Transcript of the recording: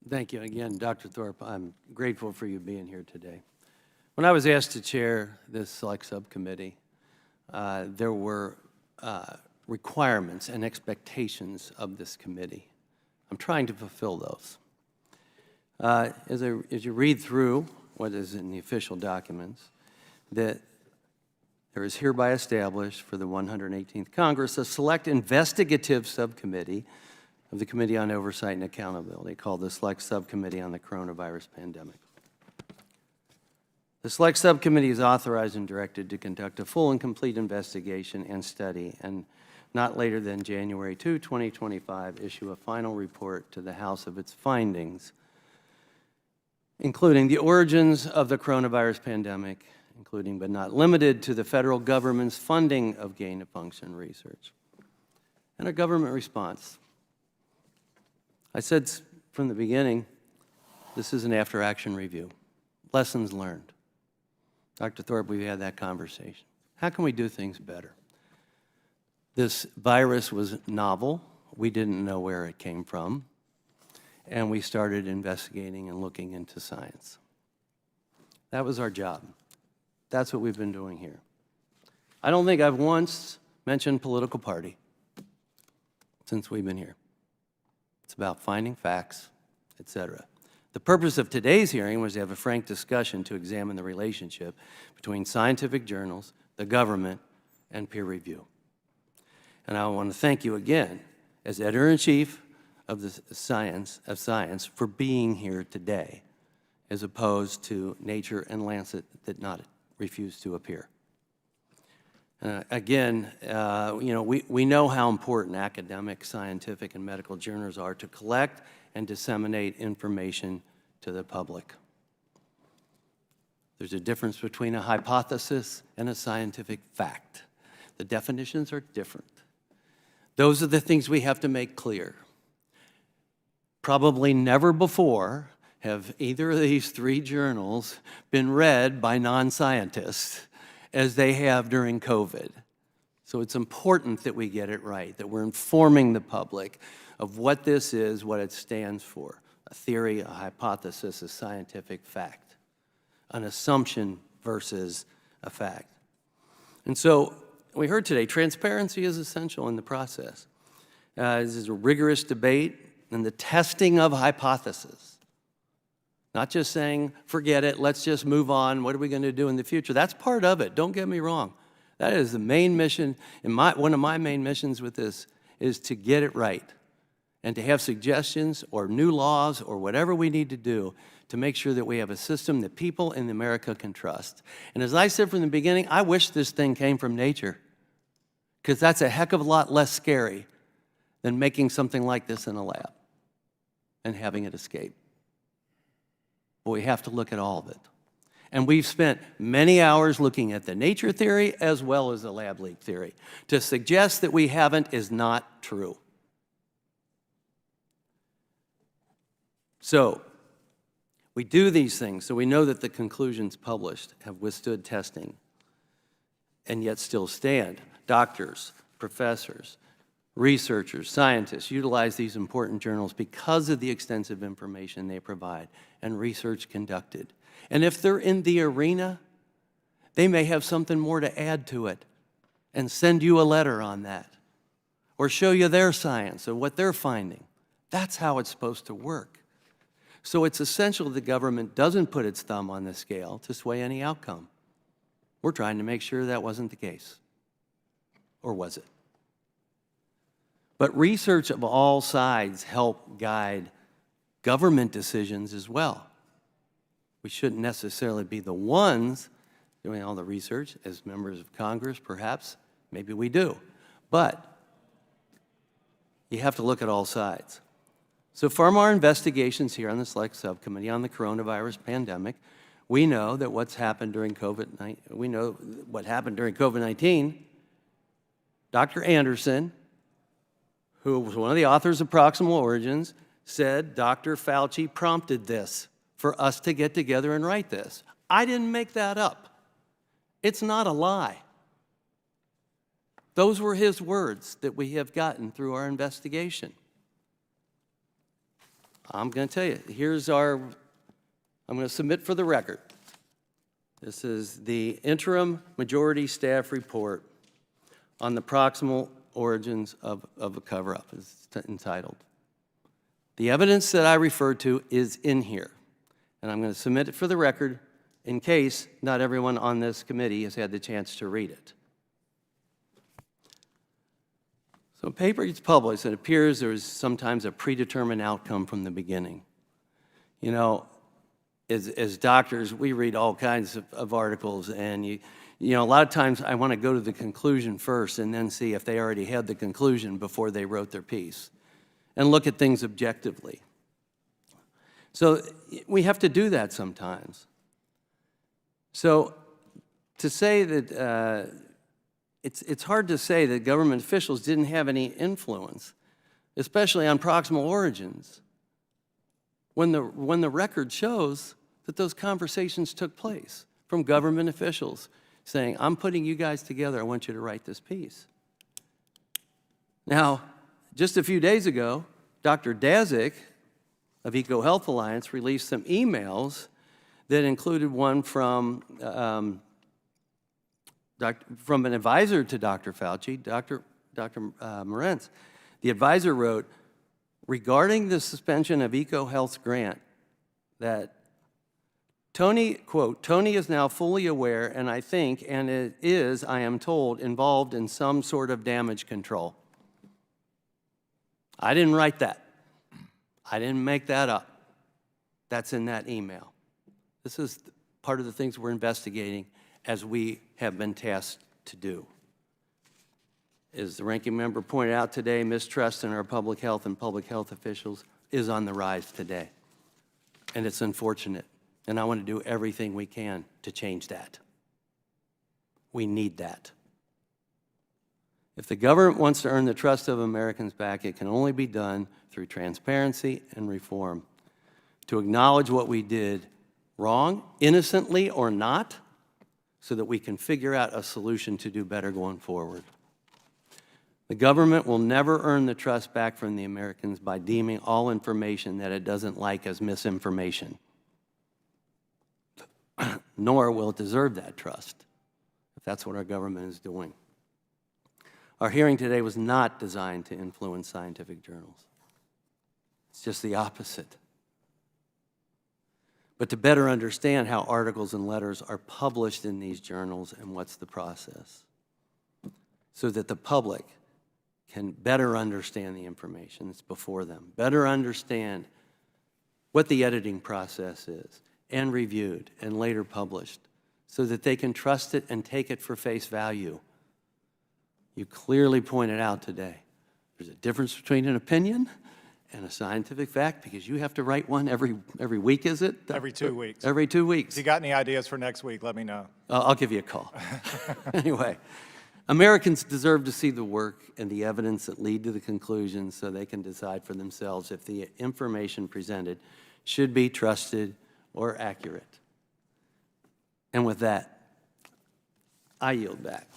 Thank you again, Dr. Thorpe. I'm grateful for you being here today. When I was asked to chair this select subcommittee, there were requirements and expectations of this committee. I'm trying to fulfill those. As you read through what is in the official documents, that there is hereby established for the 118th Congress a select investigative subcommittee of the Committee on Oversight and Accountability called the Select Subcommittee on the Coronavirus Pandemic. The Select Subcommittee is authorized and directed to conduct a full and complete investigation and study, and not later than January 2, 2025, issue a final report to the House of its findings, including the origins of the coronavirus pandemic, including but not limited to the federal government's funding of gain-of-function research, and a government response. I said from the beginning, this is an after-action review. Lessons learned. Dr. Thorpe, we've had that conversation. How can we do things better? This virus was novel. We didn't know where it came from. And we started investigating and looking into science. That was our job. That's what we've been doing here. I don't think I've once mentioned political party since we've been here. It's about finding facts, etc. The purpose of today's hearing was to have a frank discussion to examine the relationship between scientific journals, the government, and peer review. And I want to thank you again, as editor-in-chief of the Science for being here today, as opposed to Nature and Lancet that refused to appear. Again, we know how important academic, scientific, and medical journals are to collect and disseminate information to the public. There's a difference between a hypothesis and a scientific fact. The definitions are different. Those are the things we have to make clear. Probably never before have either of these three journals been read by non-scientists as they have during COVID. So it's important that we get it right, that we're informing the public of what this is, what it stands for. A theory, a hypothesis, a scientific fact. An assumption versus a fact. And so we heard today, transparency is essential in the process. This is a rigorous debate and the testing of hypotheses. Not just saying, forget it, let's just move on, what are we going to do in the future? That's part of it, don't get me wrong. That is the main mission, and one of my main missions with this is to get it right and to have suggestions or new laws or whatever we need to do to make sure that we have a system that people in America can trust. And as I said from the beginning, I wish this thing came from nature, because that's a heck of a lot less scary than making something like this in a lab and having it escape. But we have to look at all of it. And we've spent many hours looking at the nature theory as well as the lab leak theory. To suggest that we haven't is not true. So, we do these things so we know that the conclusions published have withstood testing and yet still stand. Doctors, professors, researchers, scientists utilize these important journals because of the extensive information they provide and research conducted. And if they're in the arena, they may have something more to add to it and send you a letter on that or show you their science or what they're finding. That's how it's supposed to work. So it's essential the government doesn't put its thumb on the scale to sway any outcome. We're trying to make sure that wasn't the case. Or was it? But research of all sides help guide government decisions as well. We shouldn't necessarily be the ones doing all the research as members of Congress, perhaps. Maybe we do. But you have to look at all sides. So from our investigations here on the Select Subcommittee on the coronavirus pandemic, we know that what happened during COVID-19, Dr. Anderson, who was one of the authors of Proximal Origins, said Dr. Fauci prompted this for us to get together and write this. I didn't make that up. It's not a lie. Those were his words that we have gotten through our investigation. I'm going to tell you, I'm going to submit for the record. This is the interim majority staff report on the proximal origins of a cover-up, it's entitled. The evidence that I referred to is in here, and I'm going to submit it for the record in case not everyone on this committee has had the chance to read it. So paper gets published, it appears there is sometimes a predetermined outcome from the beginning. You know, as doctors, we read all kinds of articles, and you know, a lot of times I want to go to the conclusion first and then see if they already had the conclusion before they wrote their piece, and look at things objectively. So we have to do that sometimes. So to say that it's hard to say that government officials didn't have any influence, especially on proximal origins, when the record shows that those conversations took place from government officials saying, I'm putting you guys together, I want you to write this piece. Now, just a few days ago, Dr. Dazik of EcoHealth Alliance released some emails that included one from an advisor to Dr. Fauci, Dr. Morenz. The advisor wrote, regarding the suspension of EcoHealth's grant, that Tony, quote, Tony is now fully aware, and I think, and it is, I am told, involved in some sort of damage control. I didn't write that. I didn't make that up. That's in that email. This is part of the things we're investigating as we have been tasked to do. As the ranking member pointed out today, mistrust in our public health and public health officials is on the rise today. And it's unfortunate. And I want to do everything we can to change that. We need that. If the government wants to earn the trust of Americans back, it can only be done through transparency and reform. To acknowledge what we did wrong, innocently or not, so that we can figure out a solution to do better going forward. The government will never earn the trust back from the Americans by deeming all information that it doesn't like as misinformation. Nor will it deserve that trust, if that's what our government is doing. Our hearing today was not designed to influence scientific journals. It's just the opposite. But to better understand how articles and letters are published in these journals and what's the process, so that the public can better understand the information that's before them, better understand what the editing process is, and reviewed and later published, so that they can trust it and take it for face value. You clearly pointed out today, there's a difference between an opinion and a scientific fact, because you have to write one every week, is it? Every 2 weeks. Every 2 weeks. If you got any ideas for next week, let me know. I'll give you a call. Anyway, Americans deserve to see the work and the evidence that lead to the conclusions so they can decide for themselves if the information presented should be trusted or accurate. And with that, I yield back.